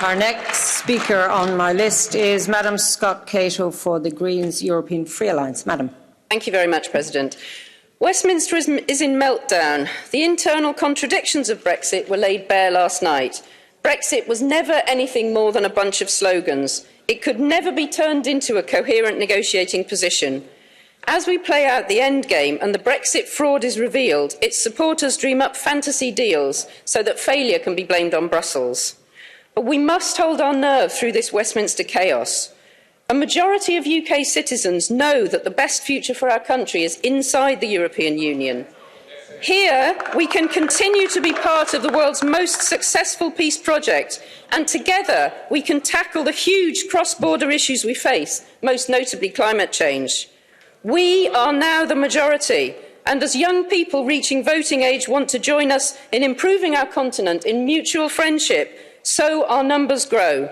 Our next speaker on my list is Madam Scott Cato for the Greens European Free Alliance. Madam. Thank you very much, President. Westminster is in meltdown. The internal contradictions of Brexit were laid bare last night. Brexit was never anything more than a bunch of slogans. It could never be turned into a coherent negotiating position. As we play out the endgame and the Brexit fraud is revealed, its supporters dream up fantasy deals so that failure can be blamed on Brussels. But we must hold our nerve through this Westminster chaos. A majority of UK citizens know that the best future for our country is inside the European Union. Here, we can continue to be part of the world's most successful peace project, and together we can tackle the huge cross-border issues we face, most notably climate change. We are now the majority, and as young people reaching voting age want to join us in improving our continent in mutual friendship, so our numbers grow.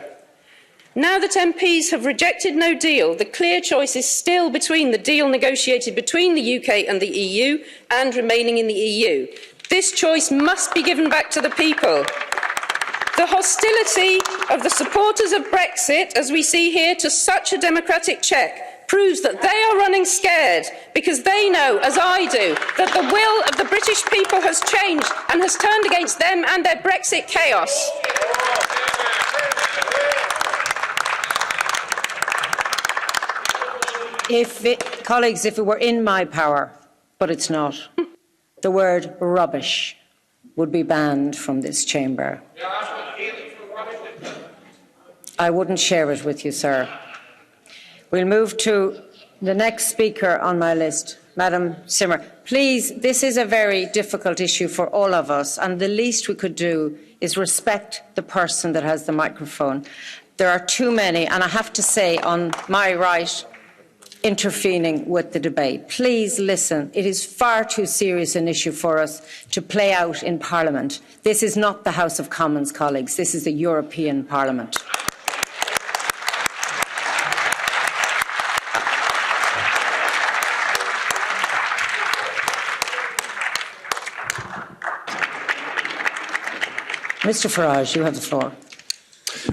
Now that MPs have rejected no deal, the clear choice is still between the deal negotiated between the UK and the EU and remaining in the EU. This choice must be given back to the people. The hostility of the supporters of Brexit, as we see here, to such a democratic check proves that they are running scared because they know, as I do, that the will of the British people has changed and has turned against them and their Brexit chaos. Colleagues, if it were in my power, but it's not, the word rubbish would be banned from this chamber. I wouldn't share it with you, sir. We'll move to the next speaker on my list, Madam Simmer. Please, this is a very difficult issue for all of us, and the least we could do is respect the person that has the microphone. There are too many, and I have to say, on my right, intervening with the debate. Please listen. It is far too serious an issue for us to play out in Parliament. This is not the House of Commons, colleagues. This is the European Parliament. Mr. Farage, you have the floor.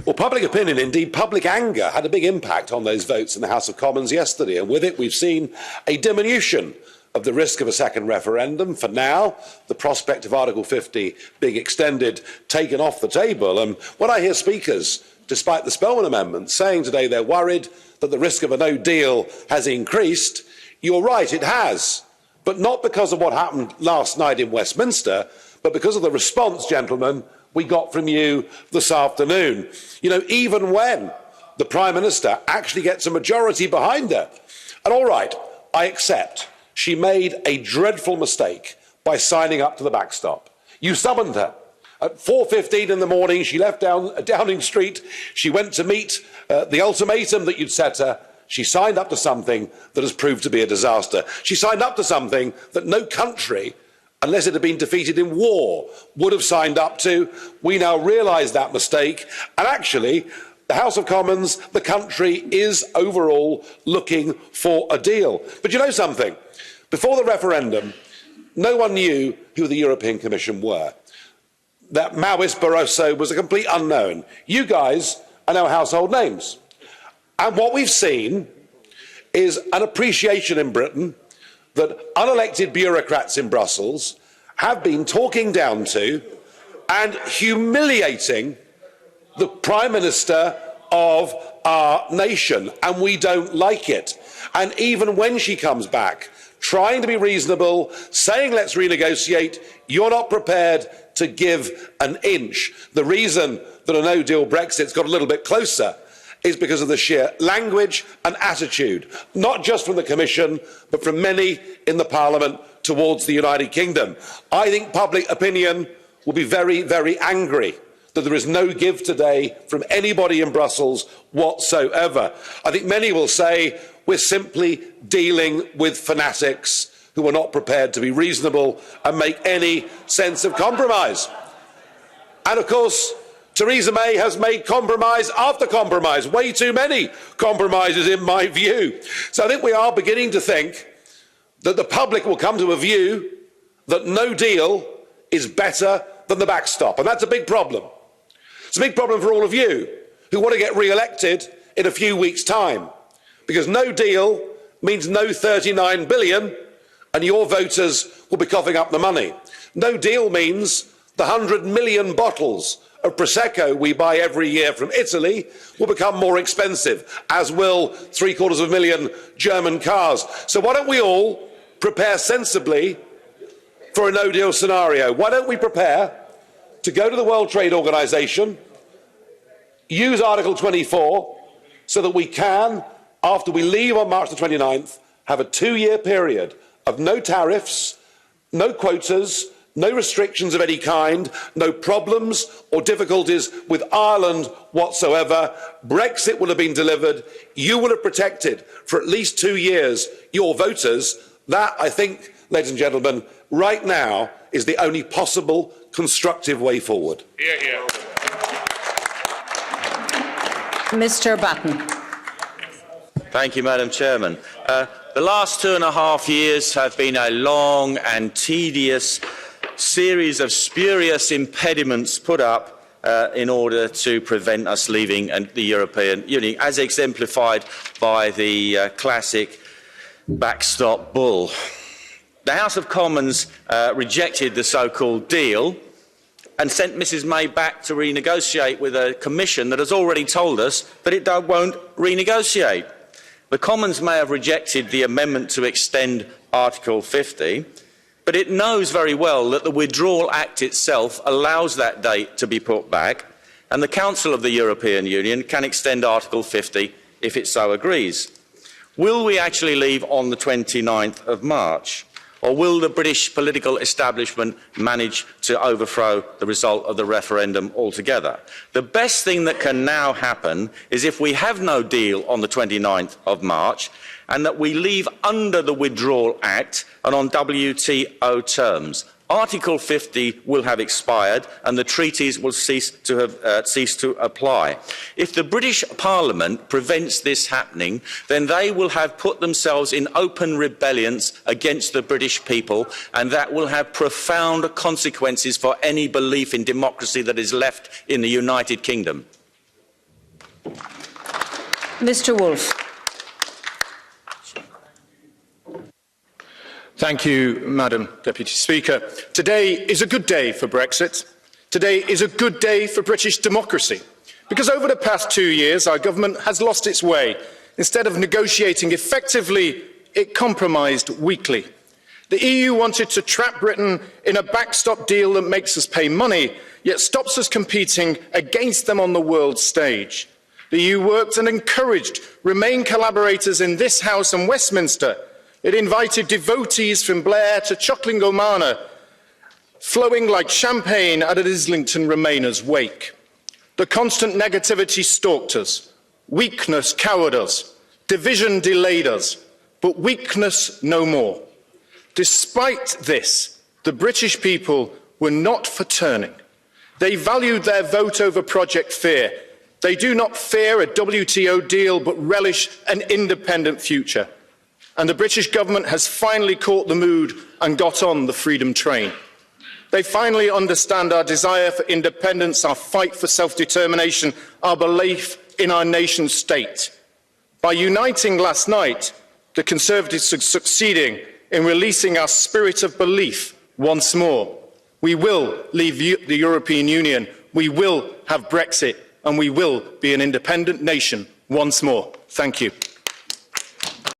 Well, public opinion, indeed public anger, had a big impact on those votes in the House of Commons yesterday, and with it we've seen a diminution of the risk of a second referendum. For now, the prospect of Article 50 being extended taken off the table. And when I hear speakers, despite the Spellman Amendment, saying today they're worried that the risk of a no deal has increased, you're right, it has. But not because of what happened last night in Westminster, but because of the response, gentlemen, we got from you this afternoon. You know, even when the Prime Minister actually gets a majority behind her. And all right, I accept she made a dreadful mistake by signing up to the backstop. You summoned her. At 4:15 in the morning, she left Downing Street. She went to meet the ultimatum that you'd set her. She signed up to something that has proved to be a disaster. She signed up to something that no country, unless it had been defeated in war, would have signed up to. We now realise that mistake, and actually, the House of Commons, the country, is overall looking for a deal. But you know something? Before the referendum, no one knew who the European Commission were. That Maoist Barroso was a complete unknown. You guys are now household names. And what we've seen is an appreciation in Britain that unelected bureaucrats in Brussels have been talking down to and humiliating the Prime Minister of our nation, and we don't like it. And even when she comes back, trying to be reasonable, saying let's renegotiate, you're not prepared to give an inch. The reason that a no-deal Brexit's got a little bit closer is because of the sheer language and attitude, not just from the Commission, but from many in the Parliament towards the United Kingdom. I think public opinion will be very, very angry that there is no give today from anybody in Brussels whatsoever. I think many will say we're simply dealing with fanatics who are not prepared to be reasonable and make any sense of compromise. And of course, Theresa May has made compromise after compromise, way too many compromises in my view. So I think we are beginning to think that the public will come to a view that no deal is better than the backstop, and that's a big problem. It's a big problem for all of you who want to get re-elected in a few weeks' time, because no deal means no 39 billion and your voters will be coughing up the money. No deal means the 100 million bottles of Prosecco we buy every year from Italy will become more expensive, as will 750,000 German cars. So why don't we all prepare sensibly for a no-deal scenario? Why don't we prepare to go to the World Trade Organization, use Article 24, so that we can, after we leave on March the 29th, have a 2-year period of no tariffs, no quotas, no restrictions of any kind, no problems or difficulties with Ireland whatsoever. Brexit will have been delivered. You will have protected for at least 2 years your voters. That, I think, ladies and gentlemen, right now is the only possible constructive way forward. Mr. Batten. Thank you, Madam Chairman. The last 2.5 years have been a long and tedious series of spurious impediments put up in order to prevent us leaving the European Union, as exemplified by the classic backstop bull. The House of Commons rejected the so-called deal and sent Mrs May back to renegotiate with a Commission that has already told us that it won't renegotiate. The Commons may have rejected the amendment to extend Article 50, but it knows very well that the Withdrawal Act itself allows that date to be put back, and the Council of the European Union can extend Article 50 if it so agrees. Will we actually leave on the 29th of March? Or will the British political establishment manage to overthrow the result of the referendum altogether? The best thing that can now happen is if we have no deal on the 29th of March and that we leave under the Withdrawal Act and on WTO terms. Article 50 will have expired and the treaties will cease to apply. If the British Parliament prevents this happening, then they will have put themselves in open rebellions against the British people, and that will have profound consequences for any belief in democracy that is left in the United Kingdom. Mr. Woolfe. Thank you, Madam Deputy Speaker. Today is a good day for Brexit. Today is a good day for British democracy. Because over the past 2 years, our government has lost its way. Instead of negotiating effectively, it compromised weakly. The EU wanted to trap Britain in a backstop deal that makes us pay money, yet stops us competing against them on the world stage. The EU worked and encouraged Remain collaborators in this House and Westminster. It invited devotees from Blair to Chuckling Omanna, flowing like champagne at an Islington Remainers' wake. The constant negativity stalked us. Weakness cowered us. Division delayed us. But weakness no more. Despite this, the British people were not for turning. They valued their vote over Project Fear. They do not fear a WTO deal, but relish an independent future. And the British government has finally caught the mood and got on the freedom train. They finally understand our desire for independence, our fight for self-determination, our belief in our nation state. By uniting last night, the Conservatives are succeeding in releasing our spirit of belief once more. We will leave the European Union, we will have Brexit, and we will be an independent nation once more. Thank you.